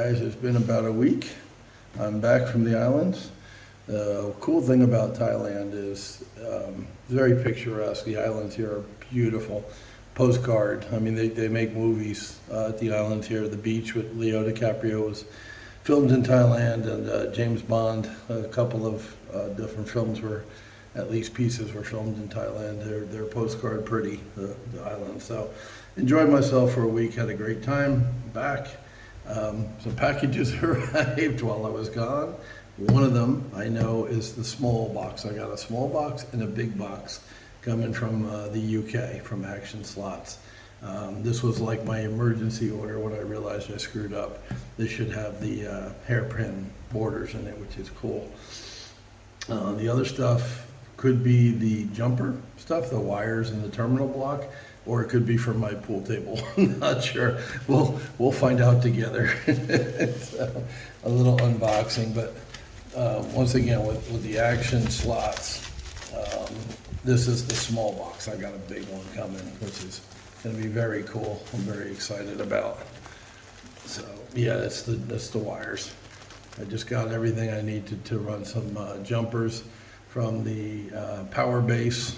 guys, it's been about a week. I'm back from the islands. The cool thing about Thailand is very picturesque. The islands here are beautiful. Postcard. I mean, they make movies at the islands here. The beach with Leo DiCaprio was filmed in Thailand, and James Bond, a couple of different films were, at least pieces were filmed in Thailand. They're postcard pretty, the islands. So enjoyed myself for a week, had a great time back. Some packages arrived while I was gone. One of them I know is the small box. I got a small box and a big box coming from the UK, from Action Slots. This was like my emergency order when I realized I screwed up. This should have the hairpin borders in it, which is cool. The other stuff could be the jumper stuff, the wires in the terminal block, or it could be for my pool table. I'm not sure. We'll find out together. So, a little unboxing, but once again with the Action Slots, this is the small box. I got a big one coming, which is going to be very cool. I'm very excited about. So yeah, that's the wires. I just got everything I need to run some jumpers from the power base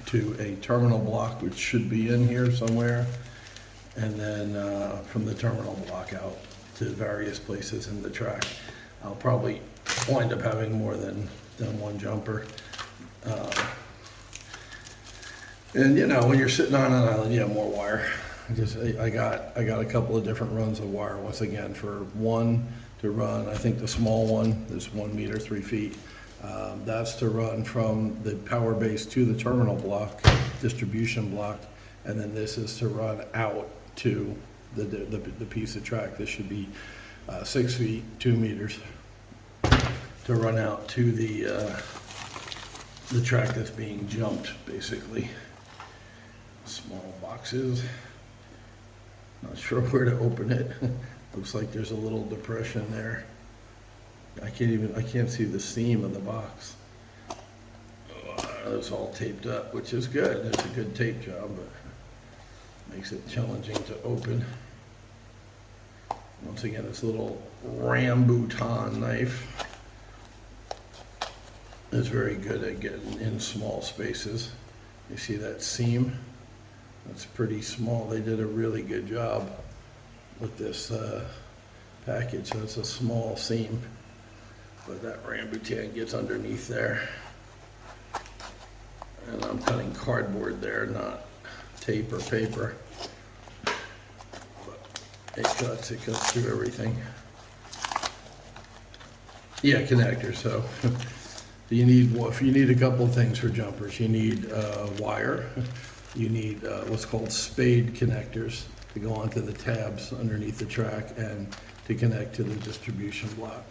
to a terminal block, which should be in here somewhere, and then from the terminal block out to various places in the track. I'll probably wind up having more than one jumper. And you know, when you're sitting on an island, you have more wire. I got a couple of different runs of wire. Once again, for one to run, I think the small one is 1 meter 3 feet. That's to run from the power base to the terminal block, distribution block, and then this is to run out to the piece of track. This should be 6 feet, 2 meters, to run out to the track that's being jumped, basically. Small boxes. Not sure where to open it. Looks like there's a little depression there. I can't see the seam of the box. It's all taped up, which is good. It's a good tape job, but makes it challenging to open. Once again, this little rambutan knife is very good at getting in small spaces. You see that seam? That's pretty small. They did a really good job with this package. So it's a small seam, but that rambutan gets underneath there. And I'm cutting cardboard there, not tape or paper. But it cuts through everything. Yeah, connectors. So you need, if you need a couple of things for jumpers, you need wire. You need what's called spade connectors to go onto the tabs underneath the track and to connect to the distribution block.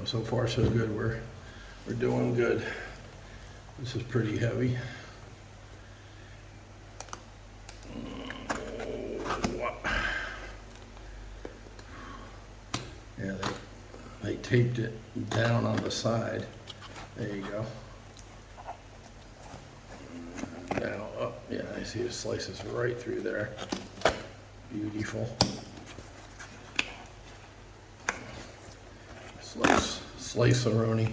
So far so good. We're doing good. This is pretty heavy. Yeah, they taped it down on the side. There you go. Now up, yeah, I see it slices right through there. Beautiful. Slice-a-roni.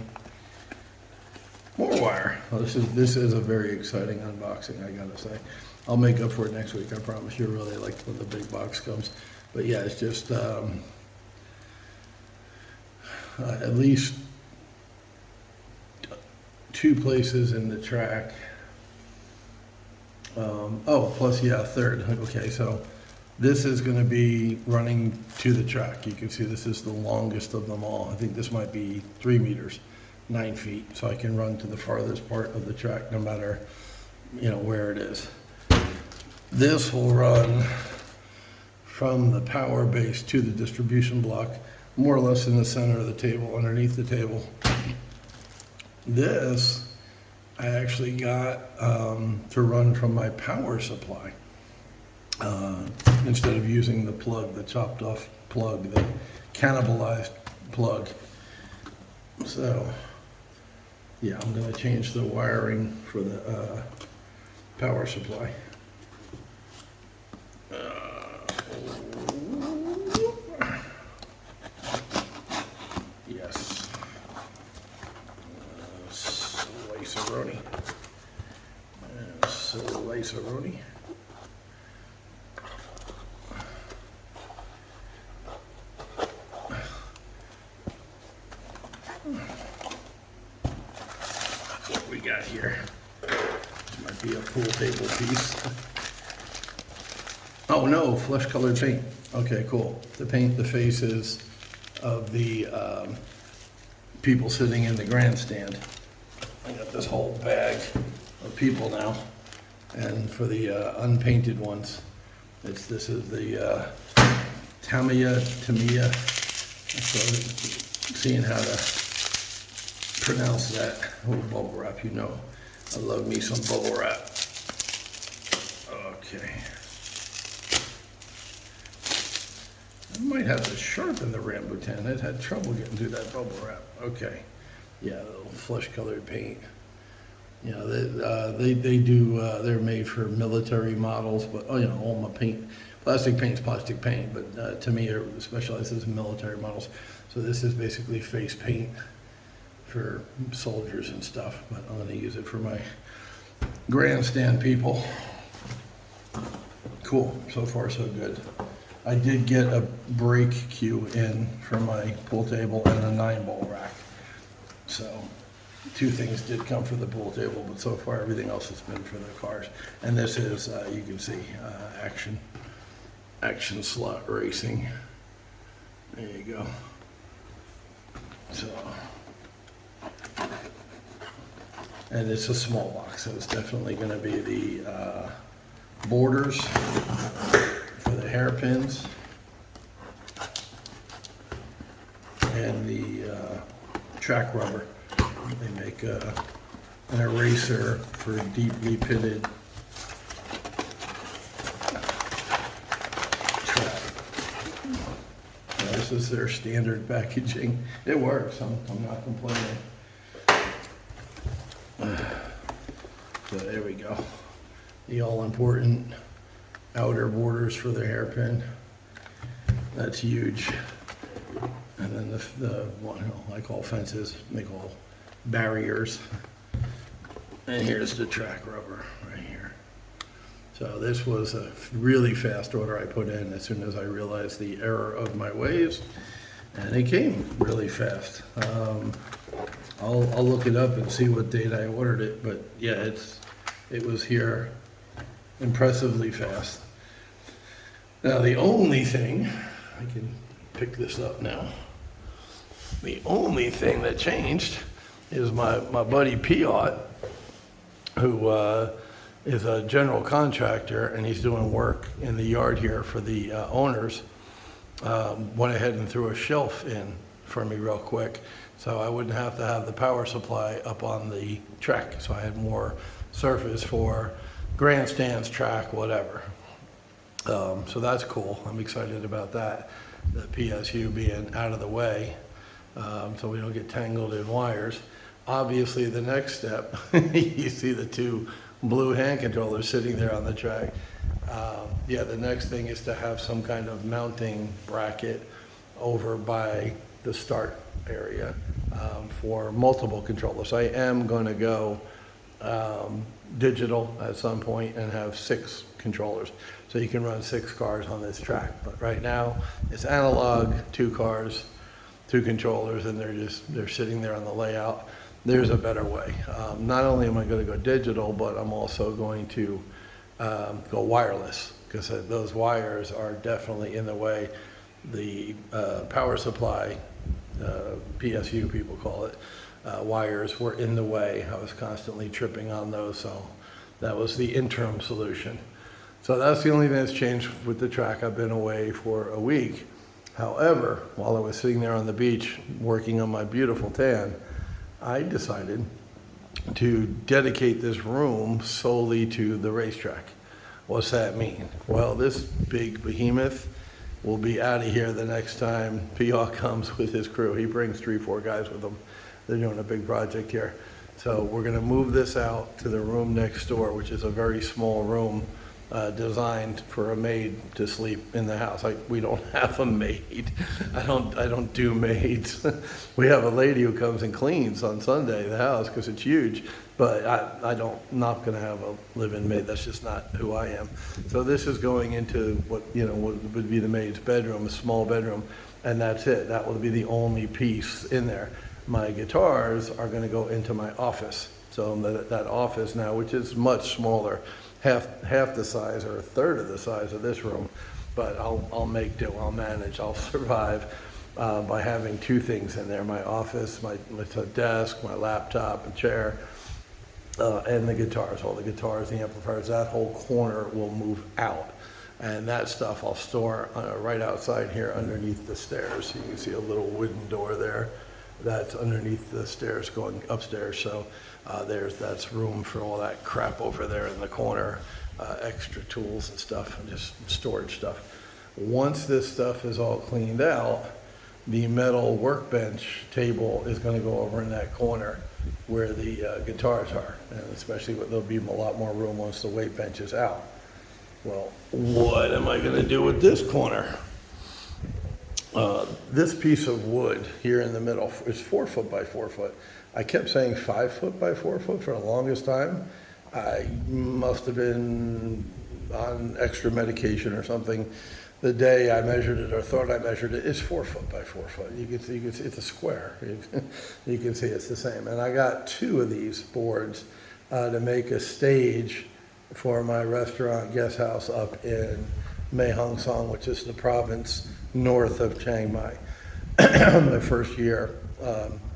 More wire. Well, this is a very exciting unboxing, I gotta say. I'll make up for it next week. I promise you. Really like when the big box comes. But yeah, it's just at least 2 places in the track. Plus, yeah, third. Okay, so this is going to be running to the track. You can see this is the longest of them all. I think this might be 3 meters, 9 feet. So I can run to the farthest part of the track, no matter, where it is. This will run from the power base to the distribution block, more or less in the center of the table, underneath the table. This I actually got to run from my power supply instead of using the plug, the chopped off plug, the cannibalized plug. So yeah, I'm going to change the wiring for the power supply. Rice-A-Roni. And so Rice-A-Roni. What we got here? This might be a pool table piece. Oh no, flesh colored paint. Okay, cool. To paint the faces of the people sitting in the grandstand. I got this whole bag of people now. And for the unpainted ones, this is the Tamiya. So seeing how to pronounce that. Oh, bubble wrap, you know. I love me some bubble wrap. Okay. I might have to sharpen the rambutan. I've had trouble getting through that bubble wrap. Okay. Yeah, little flesh-colored paint. You know, they do, they're made for military models, but, oh, you know, all my paint, plastic paint's plastic paint, but to me, it specializes in military models. So this is basically face paint for soldiers and stuff, but I'm gonna use it for my grandstand people. Cool, so far so good. I did get a brake cue in for my pool table and a 9-ball rack. So 2 things did come for the pool table, but so far everything else has been for the cars. And this is, you can see, action slot racing. There you go. So, and it's a small box, so it's definitely going to be the borders for the hairpins and the track rubber. They make an eraser for deeply pitted track. Now, this is their standard packaging. It works. I'm not complaining. So there we go. The all-important outer borders for the hairpin. That's huge. And then the one I call fences, they call barriers. And here's the track rubber right here. So this was a really fast order I put in as soon as I realized the error of my ways, and it came really fast. I'll look it up and see what date I ordered it, but yeah, it was here impressively fast. Now the only thing, I can pick this up now. The only thing that changed is my buddy Piot, who is a general contractor, and he's doing work in the yard here for the owners. Went ahead and threw a shelf in for me real quick, so I wouldn't have to have the power supply up on the track. So I had more surface for grandstands, track, whatever. So that's cool. I'm excited about that. The PSU being out of the way, so we don't get tangled in wires. Obviously, the next step, you see the 2 blue hand controllers sitting there on the track. Yeah, the next thing is to have some kind of mounting bracket over by the start area for multiple controllers. I am going to go digital at some point and have 6 controllers. So you can run 6 cars on this track. But right now, it's analog, 2 cars, 2 controllers, and they're sitting there on the layout. There's a better way. Not only am I going to go digital, but I'm also going to go wireless, because those wires are definitely in the way. The power supply, PSU people call it, wires were in the way. I was constantly tripping on those, so that was the interim solution. So that's the only thing that's changed with the track. I've been away for a week. However, while I was sitting there on the beach working on my beautiful tan, I decided to dedicate this room solely to the racetrack. What's that mean? Well, this big behemoth will be out of here the next time Piot comes with his crew. He brings 3-4 guys with him. They're doing a big project here. So we're gonna move this out to the room next door, which is a very small room designed for a maid to sleep in the house. We don't have a maid. I don't do maids. We have a lady who comes and cleans on Sunday the house because it's huge, but not gonna have a live-in maid, that's just not who I am. So this is going into what would be the maid's bedroom, a small bedroom, and that's it. That will be the only piece in there. My guitars are gonna go into my office. So that office now, which is much smaller, half the size or a third of the size of this room, but I'll make do, I'll manage, I'll survive by having two things in there: my office, my desk, my laptop, and chair, and the guitars. All the guitars, the amplifiers. That whole corner will move out, and that stuff I'll store right outside here underneath the stairs. You can see a little wooden door there. That's underneath the stairs going upstairs. So that's room for all that crap over there in the corner, extra tools and stuff, and just storage stuff. Once this stuff is all cleaned out, the metal workbench table is going to go over in that corner where the guitars are, and especially there'll be a lot more room once the weight bench is out. Well, what am I going to do with this corner? This piece of wood here in the middle is 4 foot by 4 foot. I kept saying 5 foot by 4 foot for the longest time. I must have been on extra medication or something. The day I measured it, or thought I measured it, is 4 foot by 4 foot. You can see it's a square. You can see it's the same. And I got 2 of these boards to make a stage for my restaurant guest house up in Mae Hong Son, which is the province north of Chiang Mai. My first year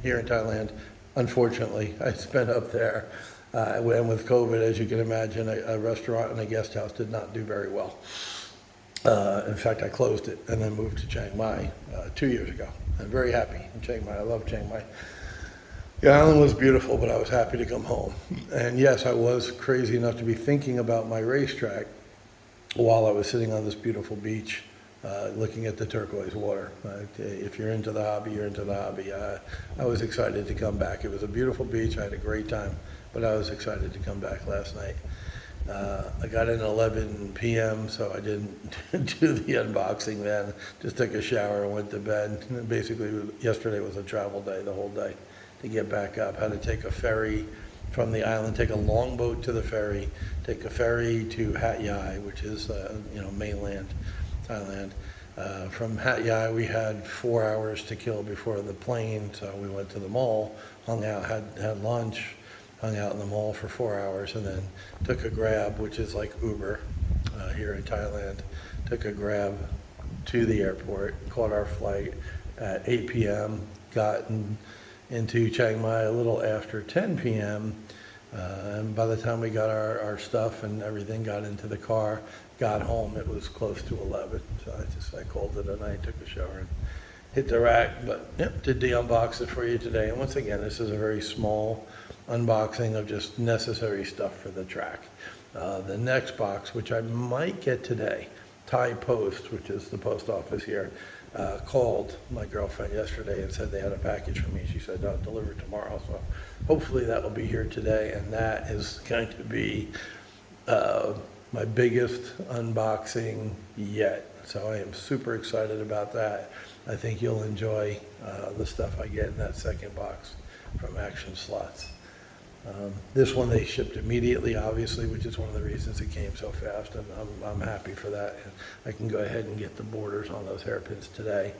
here in Thailand, unfortunately, I spent up there. And with COVID, as you can imagine, a restaurant and a guest house did not do very well. In fact, I closed it and then moved to Chiang Mai 2 years ago. I'm very happy in Chiang Mai. I love Chiang Mai. The island was beautiful, but I was happy to come home. And yes, I was crazy enough to be thinking about my racetrack while I was sitting on this beautiful beach, looking at the turquoise water. If you're into the hobby, you're into the hobby. I was excited to come back. It was a beautiful beach. I had a great time, but I was excited to come back last night. I got in at 11 p.m., so I didn't do the unboxing then. Just took a shower and went to bed. And basically, yesterday was a travel day, the whole day, to get back up. Had to take a ferry from the island, take a long boat to the ferry, take a ferry to Hat Yai, which is mainland Thailand. From Hat Yai, we had 4 hours to kill before the plane, so we went to the mall, hung out, had lunch, hung out in the mall for 4 hours, and then took a Grab, which is like Uber here in Thailand. Took a Grab to the airport, caught our flight at 8 p.m., got into Chiang Mai a little after 10 p.m., and by the time we got our stuff and everything, got into the car, got home, it was close to 11. So I called it a night, took a shower, and hit the rack. But yep, did the unbox it for you today. And once again, this is a very small unboxing of just necessary stuff for the track. The next box, which I might get today, Thai Post, which is the post office here, called my girlfriend yesterday and said they had a package for me. She said, "I'll deliver it tomorrow." So hopefully that will be here today, and that is going to be my biggest unboxing yet. So I am super excited about that. I think you'll enjoy the stuff I get in that second box from Action Slots. This one they shipped immediately, obviously, which is one of the reasons it came so fast, and I'm happy for that. And I can go ahead and get the borders on those hairpins today.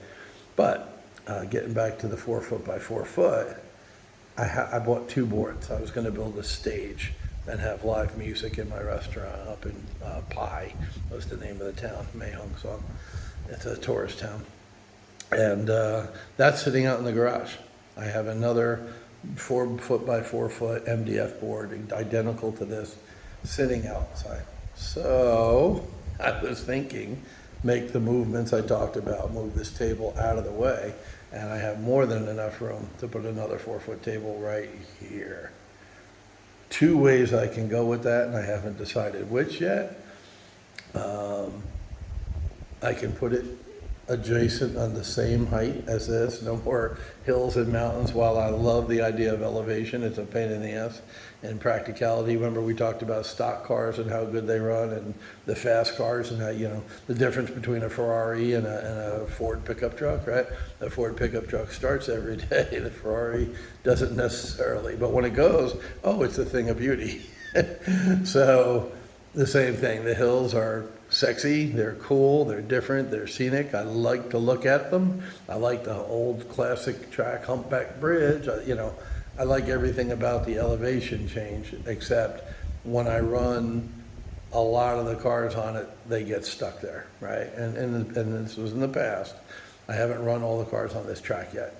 But getting back to the 4 foot by 4 foot, I bought 2 boards. I was going to build a stage and have live music in my restaurant up in Pai, was the name of the town, Mae Hong Son. It's a tourist town. And that's sitting out in the garage. I have another 4 foot by 4 foot MDF board, identical to this, sitting outside. So I was thinking, make the movements I talked about, move this table out of the way, and I have more than enough room to put another 4 foot table right here. 2 ways I can go with that, and I haven't decided which yet. I can put it adjacent on the same height as this, no more hills and mountains. While I love the idea of elevation, it's a pain in the ass and practicality. Remember we talked about stock cars and how good they run, and the fast cars, and how, the difference between a Ferrari and a Ford pickup truck, right? The Ford pickup truck starts every day, the Ferrari doesn't necessarily, but when it goes, oh, it's a thing of beauty. So the same thing, the hills are sexy, they're cool, they're different, they're scenic. I like to look at them. I like the old classic track humpback bridge. I like everything about the elevation change, except when I run a lot of the cars on it, they get stuck there, right? And this was in the past. I haven't run all the cars on this track yet.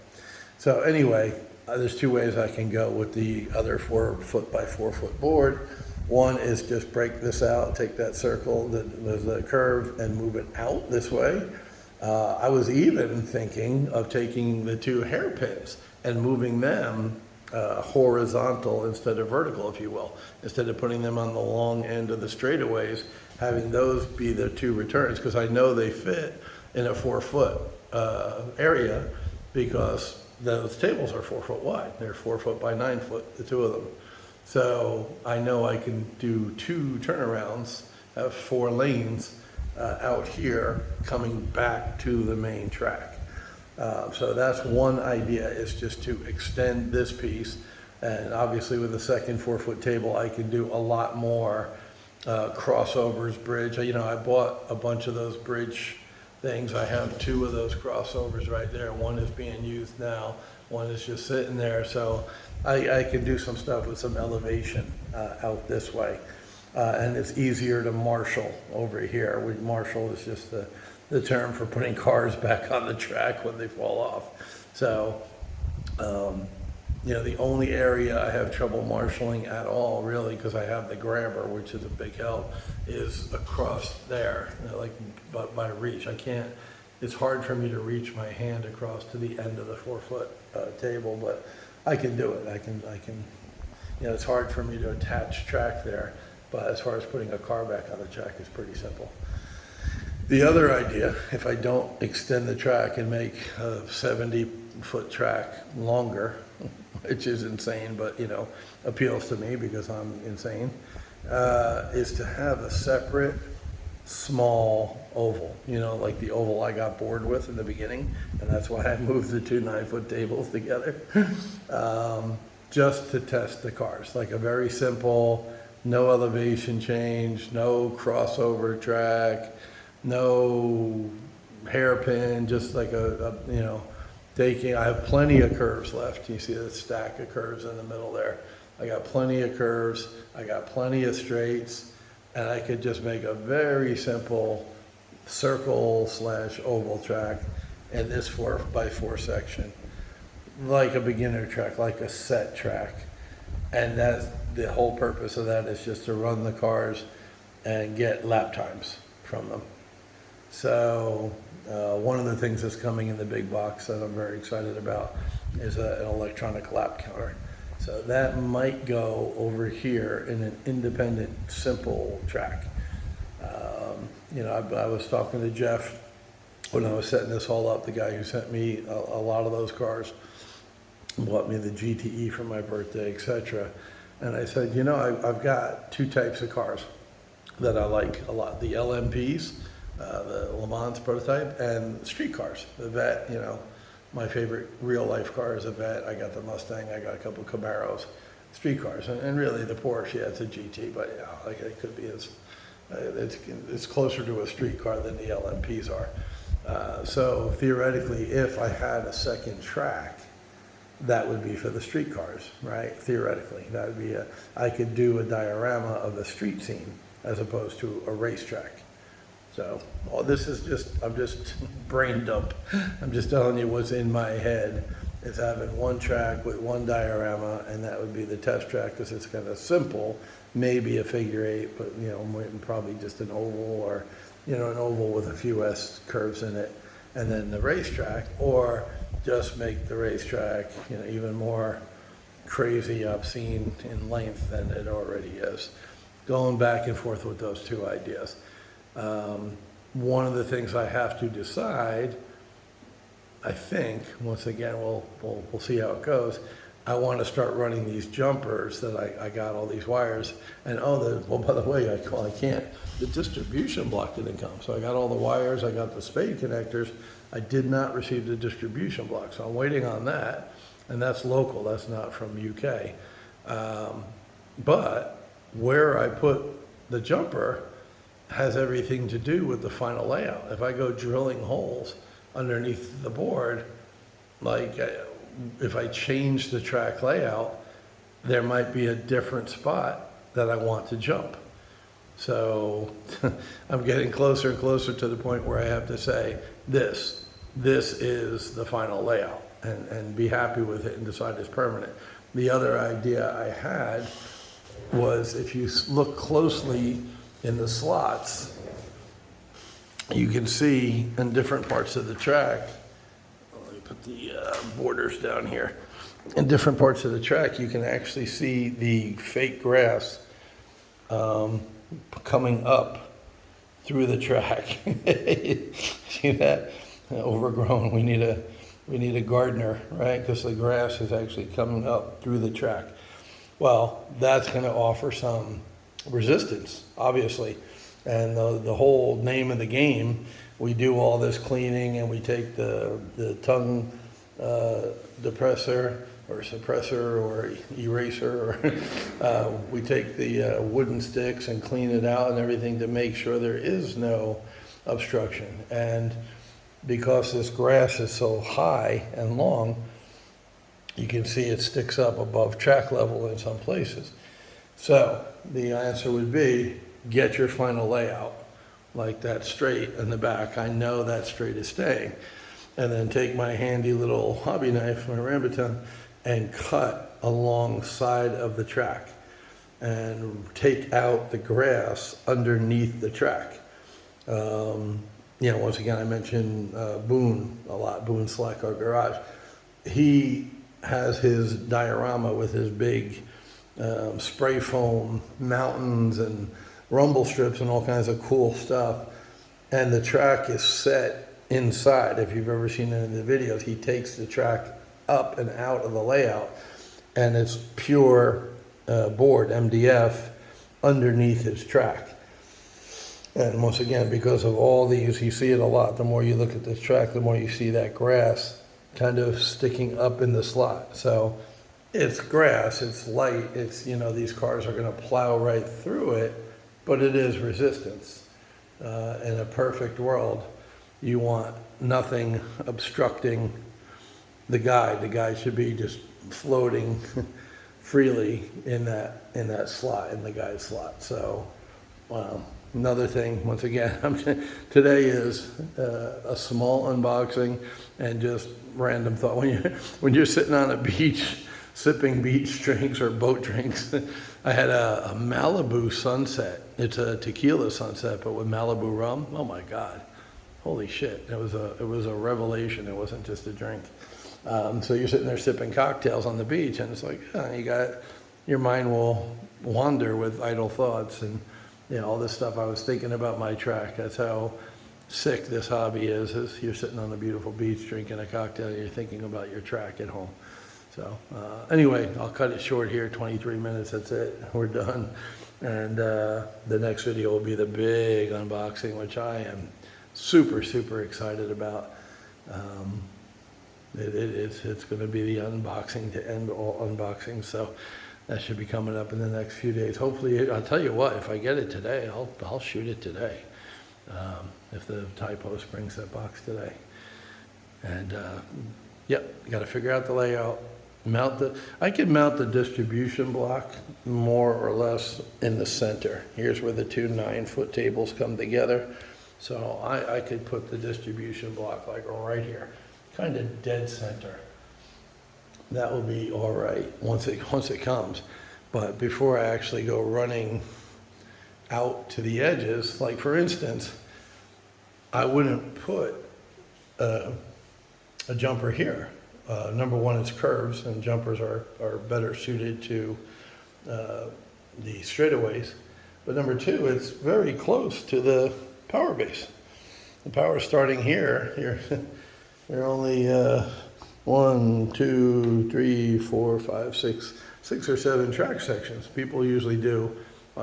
So anyway, there's two ways I can go with the other 4 foot by 4 foot board. One is just break this out, take that circle, the curve, and move it out this way. I was even thinking of taking the 2 hairpins and moving them horizontal instead of vertical, if you will. Instead of putting them on the long end of the straightaways, having those be the 2 returns, because I know they fit in a 4 foot area, because those tables are 4 foot wide. They're 4 foot by 9 foot, the 2 of them. So I know I can do 2 turnarounds, have 4 lanes out here coming back to the main track. So that's one idea, is just to extend this piece. And obviously with the second 4 foot table, I can do a lot more crossovers, bridge. I bought a bunch of those bridge things. I have 2 of those crossovers right there. One is being used now, one is just sitting there. So I can do some stuff with some elevation out this way. And it's easier to marshal over here. Marshal is just the term for putting cars back on the track when they fall off. So, the only area I have trouble marshaling at all, really, because I have the grabber, which is a big help, is across there, but by reach. It's hard for me to reach my hand across to the end of the 4 foot table, but I can do it. I can, it's hard for me to attach track there, but as far as putting a car back on the track is pretty simple. The other idea, if I don't extend the track and make a 70-foot track longer, which is insane, but, appeals to me because I'm insane, is to have a separate small oval, like the oval I got bored with in the beginning, and that's why I moved the 2 9-foot tables together, just to test the cars, like a very simple, no elevation change, no crossover track, no hairpin, just like I have plenty of curves left. You see the stack of curves in the middle there. I got plenty of curves, I got plenty of straights, and I could just make a very simple circle/oval track in this 4 by 4 section, like a beginner track, like a set track. And that's the whole purpose of that, is just to run the cars and get lap times from them. So one of the things that's coming in the big box that I'm very excited about is an electronic lap counter. So that might go over here in an independent, simple track. I was talking to Jeff when I was setting this all up, the guy who sent me a lot of those cars, bought me the GTE for my birthday, etc. And I said, I've got 2 types of cars that I like a lot: the LMPs, the Le Mans prototype, and street cars. The Vet, my favorite real life car is a Vet. I got the Mustang, I got a couple Camaros, street cars, and really the Porsche, it's a GT, but it could be it's closer to a street car than the LMPs are. So theoretically, if I had a second track, that would be for the street cars, right? Theoretically, that would be I could do a diorama of the street scene as opposed to a racetrack. So this is I'm just brain dump. I'm just telling you what's in my head, is having one track with one diorama, and that would be the test track, because it's kind of simple, maybe a figure 8, but probably just an oval, or an oval with a few S curves in it, and then the racetrack, or just make the racetrack even more crazy, obscene in length than it already is. Going back and forth with those 2 ideas. one of the things I have to decide, I think, once again, we'll see how it goes. I want to start running these jumpers that I got all these wires, and by the way, I can't, the distribution block didn't come. So I got all the wires, I got the spade connectors. I did not receive the distribution block, so I'm waiting on that, and that's local, that's not from UK. But where I put the jumper has everything to do with the final layout. If I go drilling holes underneath the board, like if I change the track layout, there might be a different spot that I want to jump. So I'm getting closer and closer to the point where I have to say, this is the final layout, and be happy with it and decide it's permanent. The other idea I had was, if you look closely in the slots, you can see in different parts of the track, let me put the borders down here. In different parts of the track, you can actually see the fake grass coming up through the track. See that? Overgrown. We need a gardener, right? Because the grass is actually coming up through the track. Well, that's going to offer some resistance, obviously. And the whole name of the game, we do all this cleaning, and we take the tongue depressor or suppressor or eraser, or we take the wooden sticks and clean it out and everything to make sure there is no obstruction. And because this grass is so high and long, you can see it sticks up above track level in some places. So the answer would be, get your final layout, like that straight in the back. I know that straight is staying. And then take my handy little hobby knife, my rambutan, and cut alongside of the track and take out the grass underneath the track. Once again, I mentioned Boone a lot, Boone Slack, our garage. He has his diorama with his big spray foam mountains and rumble strips and all kinds of cool stuff. And the track is set inside. If you've ever seen any of the videos, he takes the track up and out of the layout, and it's pure board, MDF, underneath his track. And once again, because of all these, you see it a lot. The more you look at this track, the more you see that grass kind of sticking up in the slot. So it's grass, it's light, it's, these cars are going to plow right through it, but it is resistance. In a perfect world, you want nothing obstructing the guide. The guide should be just floating freely in that slot, in the guide slot. So, another thing, once again, today is a small unboxing and just random thought. When you're sitting on a beach, sipping beach drinks or boat drinks, I had a Malibu sunset. It's a tequila sunset, but with Malibu rum. Oh my God, holy shit! It was a revelation. It wasn't just a drink. So you're sitting there sipping cocktails on the beach, and it's like, your mind will wander with idle thoughts and all this stuff. I was thinking about my track. That's how sick this hobby is you're sitting on a beautiful beach drinking a cocktail, and you're thinking about your track at home. So anyway, I'll cut it short here, 23 minutes, that's it, we're done. And the next video will be the big unboxing, which I am super, super excited about. It's going to be the unboxing to end all unboxings, so that should be coming up in the next few days. Hopefully, I'll tell you what, if I get it today, I'll shoot it today, if the Thai Post brings that box today. And got to figure out the layout. I can mount the distribution block more or less in the center. Here's where the two 9-foot tables come together. So I could put the distribution block like right here, kind of dead center. That will be all right once it comes. But before I actually go running out to the edges, like for instance, I wouldn't put a jumper here. Number one, it's curves, and jumpers are better suited to the straightaways. But number two, it's very close to the power base. the power starting here, you're only 1, 2, 3, 4, 5, 6 or 7 track sections. People usually do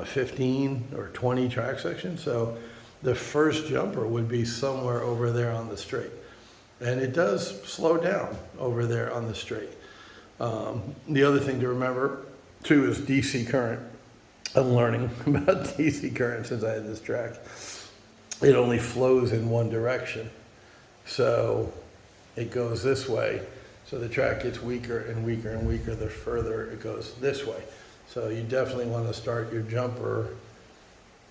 15 or 20 track sections. So the first jumper would be somewhere over there on the straight. And it does slow down over there on the straight. The other thing to remember too is DC current. I'm learning about DC current since I had this track. It only flows in one direction. So it goes this way. So the track gets weaker and weaker and weaker the further it goes this way. So you definitely want to start your jumper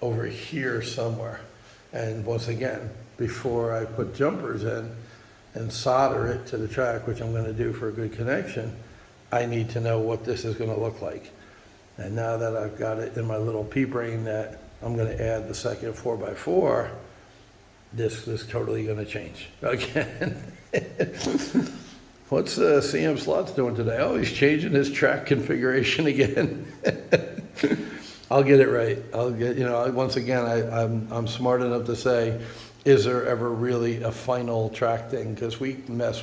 over here somewhere. And once again, before I put jumpers in and solder it to the track, which I'm going to do for a good connection, I need to know what this is going to look like. And now that I've got it in my little pea brain that I'm going to add the second 4x4, this is totally going to change again. What's CM Slots doing today? Oh, he's changing his track configuration again. I'll get it right. I'll get, once again, I'm smart enough to say, is there ever really a final track thing? Because we mess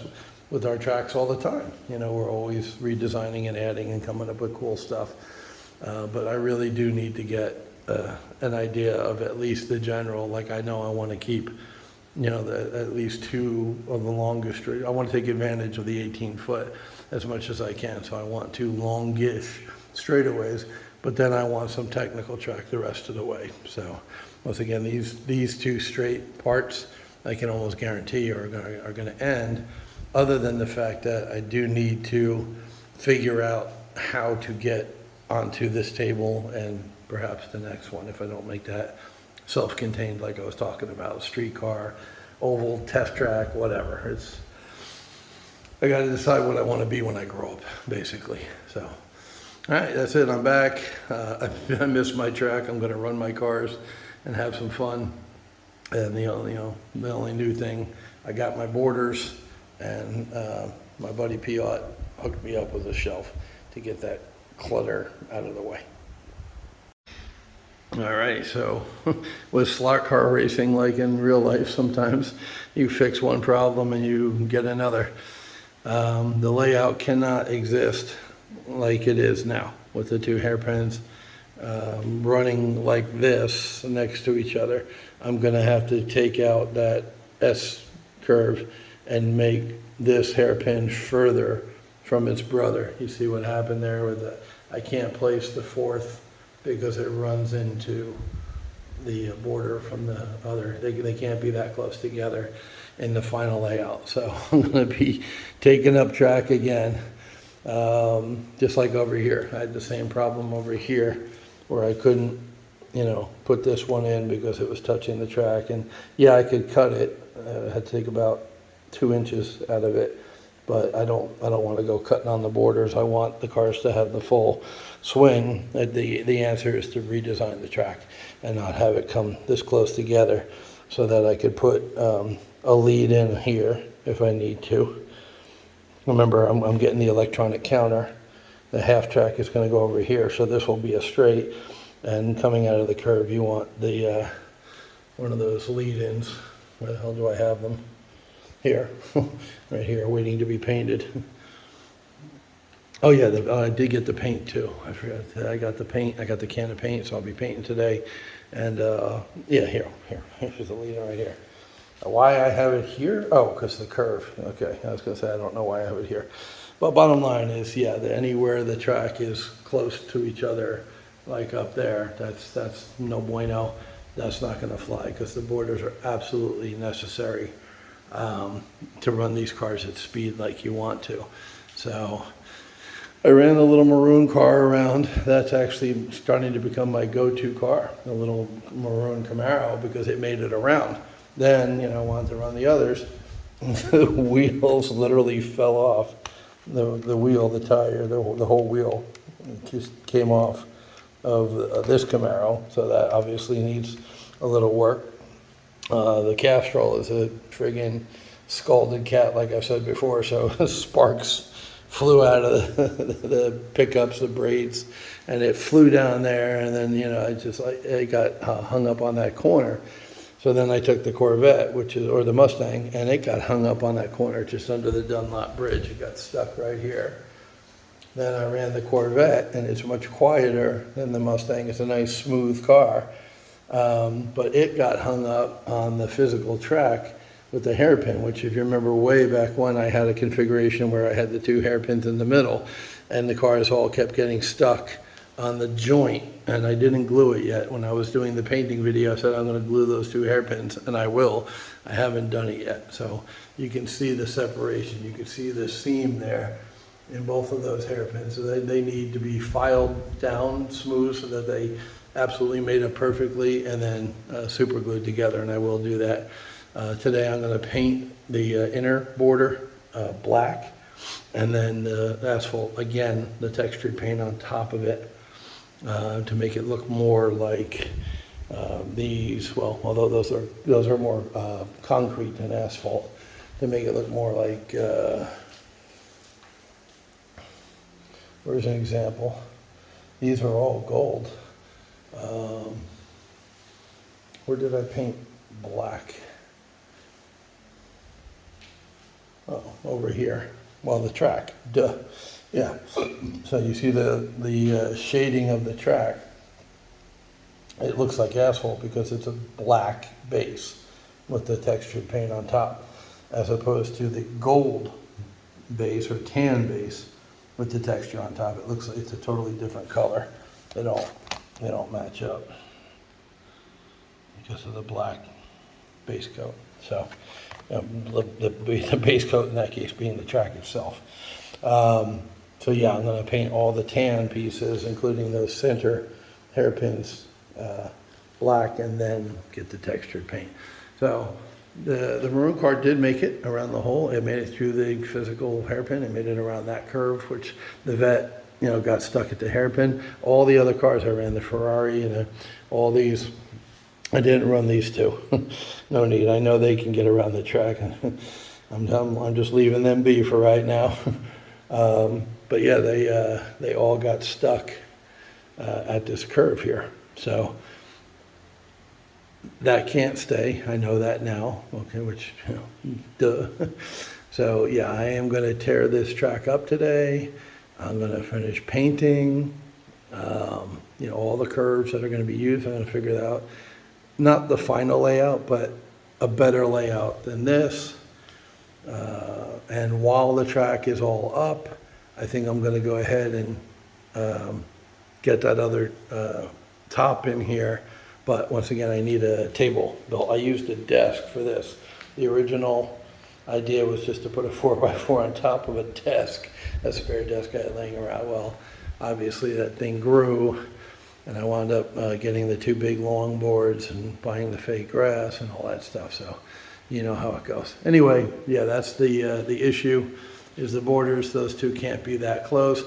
with our tracks all the time. We're always redesigning and adding and coming up with cool stuff. But I really do need to get an idea of at least the general, like I know I want to keep, at least 2 of the longest straight. I want to take advantage of the 18-foot as much as I can. So I want 2 longish straightaways, but then I want some technical track the rest of the way. So once again, these 2 straight parts, I can almost guarantee are going to end, other than the fact that I do need to figure out how to get onto this table and perhaps the next one if I don't make that self-contained like I was talking about, streetcar, oval, test track, whatever. I got to decide what I want to be when I grow up, basically. So, all right, that's it. I'm back. I missed my track. I'm going to run my cars and have some fun. And the only new thing, I got my borders, and my buddy Piot hooked me up with a shelf to get that clutter out of the way. All right, so with slot car racing, like in real life, sometimes you fix one problem and you get another. The layout cannot exist like it is now with the 2 hairpins running like this next to each other. I'm going to have to take out that S curve and make this hairpin further from its brother. You see what happened there with the, I can't place the 4th because it runs into the border from the other. They can't be that close together in the final layout. So I'm going to be taking up track again, just like over here. I had the same problem over here where I couldn't, put this one in because it was touching the track. And yeah, I could cut it. I had to take about 2 inches out of it. But I don't want to go cutting on the borders. I want the cars to have the full swing. The answer is to redesign the track and not have it come this close together, so that I could put a lead in here if I need to. Remember, I'm getting the electronic counter. The half track is going to go over here, so this will be a straight. And coming out of the curve, you want the one of those lead-ins. Where the hell do I have them? Here, right here, waiting to be painted. Oh yeah, I did get the paint too. I forgot. I got the paint. I got the can of paint, so I'll be painting today. And yeah, here's the leader right here. Why I have it here? Oh, because the curve. Okay, I was gonna say I don't know why I have it here. But bottom line is, yeah, anywhere the track is close to each other, like up there, that's no bueno. That's not gonna fly because the borders are absolutely necessary to run these cars at speed like you want to. So I ran the little maroon car around. That's actually starting to become my go-to car, the little maroon Camaro, because it made it around. Then, I wanted to run the others. The wheels literally fell off. The wheel, the tire, the whole wheel just came off of this Camaro. So that obviously needs a little work. The Castrol is a friggin' scalded cat, like I said before, so sparks flew out of the pickups, the braids, and it flew down there, and then, it got hung up on that corner. So then I took the Corvette, or the Mustang, and it got hung up on that corner just under the Dunlop Bridge. It got stuck right here. Then I ran the Corvette, and it's much quieter than the Mustang. It's a nice, smooth car. But it got hung up on the physical track with the hairpin, which, if you remember way back when, I had a configuration where I had the 2 hairpins in the middle, and the cars all kept getting stuck on the joint, and I didn't glue it yet. When I was doing the painting video, I said I'm going to glue those 2 hairpins, and I will. I haven't done it yet. So you can see the separation. You can see the seam there in both of those hairpins. So they need to be filed down smooth so that they absolutely made up perfectly, and then super glued together, and I will do that. Today I'm going to paint the inner border black, and then the asphalt, again, the textured paint on top of it, to make it look more like these, well, although those are more concrete than asphalt, to make it look more like, where's an example? These are all gold. Where did I paint black? Oh, over here. Well, the track, duh. Yeah, so you see the shading of the track. It looks like asphalt because it's a black base with the textured paint on top, as opposed to the gold base or tan base with the texture on top. It looks like it's a totally different color. They don't match up because of the black base coat. So the base coat in that case being the track itself. So yeah, I'm going to paint all the tan pieces, including those center hairpins, black, and then get the textured paint. So the maroon car did make it around the hole. It made it through the physical hairpin. It made it around that curve, which the vet, got stuck at the hairpin. All the other cars I ran, the Ferrari and all these, I didn't run these 2. No need. I know they can get around the track. I'm just leaving them be for right now. But yeah, they all got stuck at this curve here. So that can't stay. I know that now. Okay, which, duh. So yeah, I am going to tear this track up today. I'm going to finish painting, all the curves that are going to be used. I'm going to figure that out. Not the final layout, but a better layout than this. And while the track is all up, I think I'm going to go ahead and get that other top in here. But once again, I need a table built. I used a desk for this. The original idea was just to put a 4x4 on top of a desk, a spare desk I had laying around. Well, obviously that thing grew, and I wound up getting the 2 big long boards and buying the fake grass and all that stuff. So you know how it goes. Anyway, yeah, that's the issue, is the borders. Those 2 can't be that close.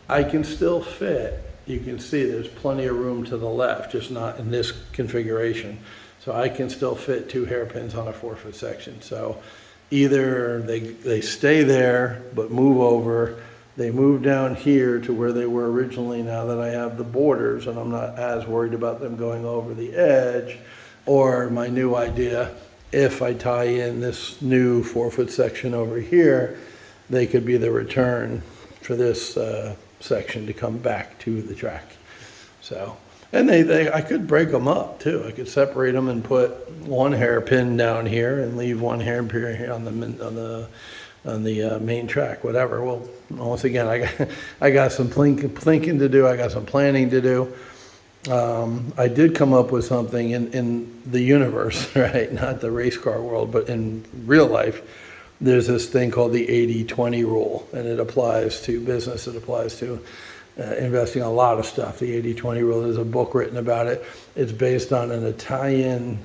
I can still fit. You can see there's plenty of room to the left, just not in this configuration. So I can still fit 2 hairpins on a 4-foot section. So either they stay there but move over, they move down here to where they were originally now that I have the borders and I'm not as worried about them going over the edge, or my new idea, if I tie in this new 4-foot section over here, they could be the return for this section to come back to the track. So, and I could break them up too. I could separate them and put 1 hairpin down here and leave 1 hairpin here on the main track, whatever. Well, once again, I got some thinking to do. I got some planning to do. I did come up with something in the universe, right? Not the race car world, but in real life. There's this thing called the 80-20 rule, and it applies to business. It applies to investing a lot of stuff. The 80-20 rule, there's a book written about it. It's based on an Italian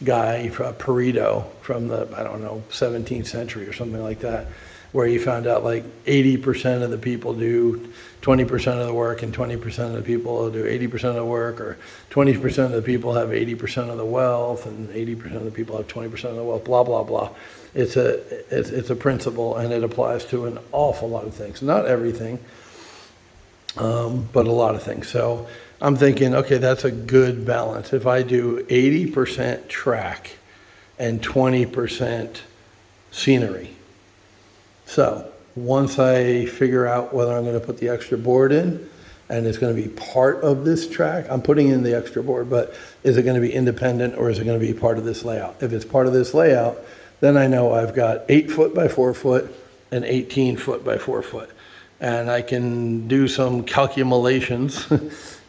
guy, Perito, from the, 17th century or something like that, where he found out like 80% of the people do 20% of the work and 20% of the people do 80% of the work, or 20% of the people have 80% of the wealth and 80% of the people have 20% of the wealth, blah, blah, blah. It's a principle, and it applies to an awful lot of things. Not everything, but a lot of things. So I'm thinking, okay, that's a good balance. If I do 80% track and 20% scenery. So once I figure out whether I'm going to put the extra board in, and it's going to be part of this track, I'm putting in the extra board, but is it going to be independent or is it going to be part of this layout? If it's part of this layout, then I know I've got 8 foot by 4 foot and 18 foot by 4 foot. And I can do some calculations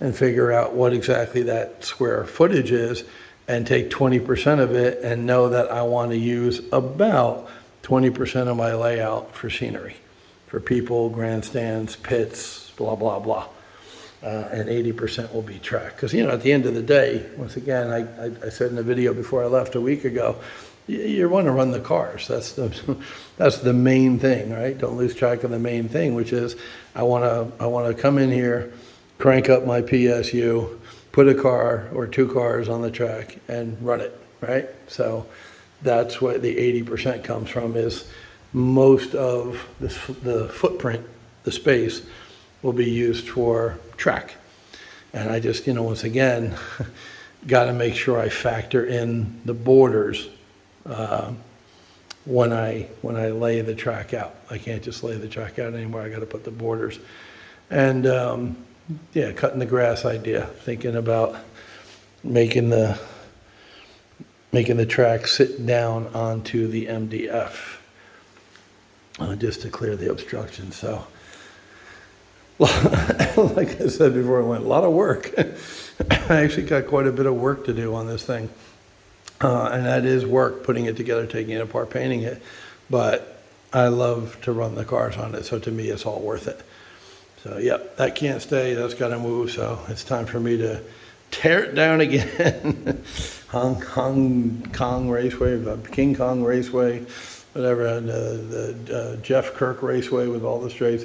and figure out what exactly that square footage is and take 20% of it and know that I want to use about 20% of my layout for scenery, for people, grandstands, pits, blah, blah, blah. And 80% will be track. Because, at the end of the day, once again, I said in the video before I left a week ago, you want to run the cars. That's the main thing, right? Don't lose track of the main thing, which is I want to come in here, crank up my PSU, put a car or 2 cars on the track and run it, right? So that's what the 80% comes from, is most of the footprint, the space, will be used for track. And I just, once again, got to make sure I factor in the borders when I lay the track out. I can't just lay the track out anymore. I got to put the borders. And cutting the grass idea, thinking about making the track sit down onto the MDF just to clear the obstruction. So, like I said before, it went a lot of work. I actually got quite a bit of work to do on this thing. And that is work, putting it together, taking it apart, painting it. But I love to run the cars on it, so to me it's all worth it. So, yep, that can't stay. That's got to move. So it's time for me to tear it down again. Hong Kong Raceway, King Kong Raceway, whatever, the Jeff Kirk Raceway with all the straights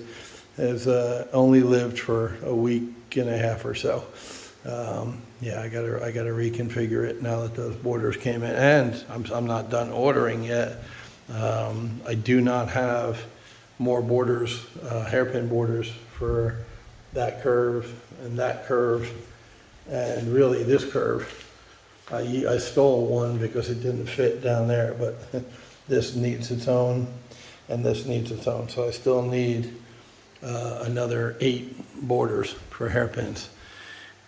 has only lived for a week and a half or so. I gotta reconfigure it now that those borders came in, and I'm not done ordering yet. I do not have more borders, hairpin borders for that curve, and really this curve. I stole one because it didn't fit down there, but this needs its own, and this needs its own. So I still need another 8 borders for hairpins.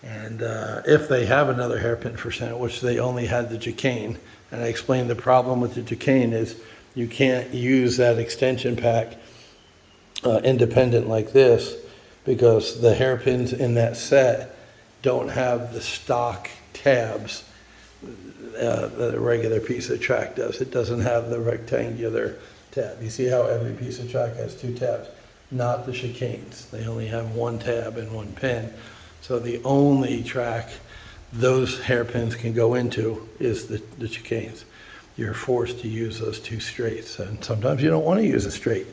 And if they have another hairpin for center, which they only had the chicane, and I explained the problem with the chicane is you can't use that extension pack independent like this, because the hairpins in that set don't have the stock tabs that a regular piece of track does. It doesn't have the rectangular tab. You see how every piece of track has 2 tabs? Not the chicanes. They only have 1 tab and 1 pin. So the only track those hairpins can go into is the chicanes. You're forced to use those 2 straights, and sometimes you don't want to use a straight.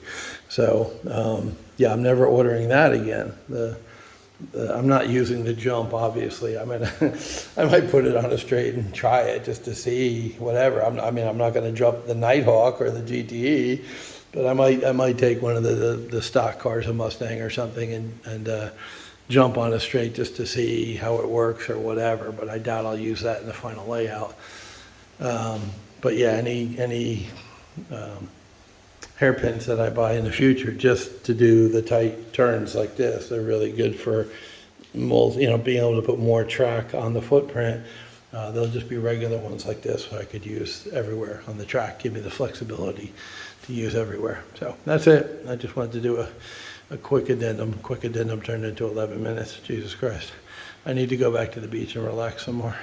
So I'm never ordering that again. I'm not using the jump, obviously. I might put it on a straight and try it just to see whatever. I'm not going to jump the Nighthawk or the GTE, but I might take one of the stock cars, a Mustang or something, and jump on a straight just to see how it works or whatever. But I doubt I'll use that in the final layout. But yeah, any hairpins that I buy in the future just to do the tight turns like this, they're really good for being able to put more track on the footprint. They'll just be regular ones like this, so I could use everywhere on the track, give me the flexibility to use everywhere. So that's it. I just wanted to do a quick addendum. Quick addendum turned into 11 minutes. Jesus Christ. I need to go back to the beach and relax some more.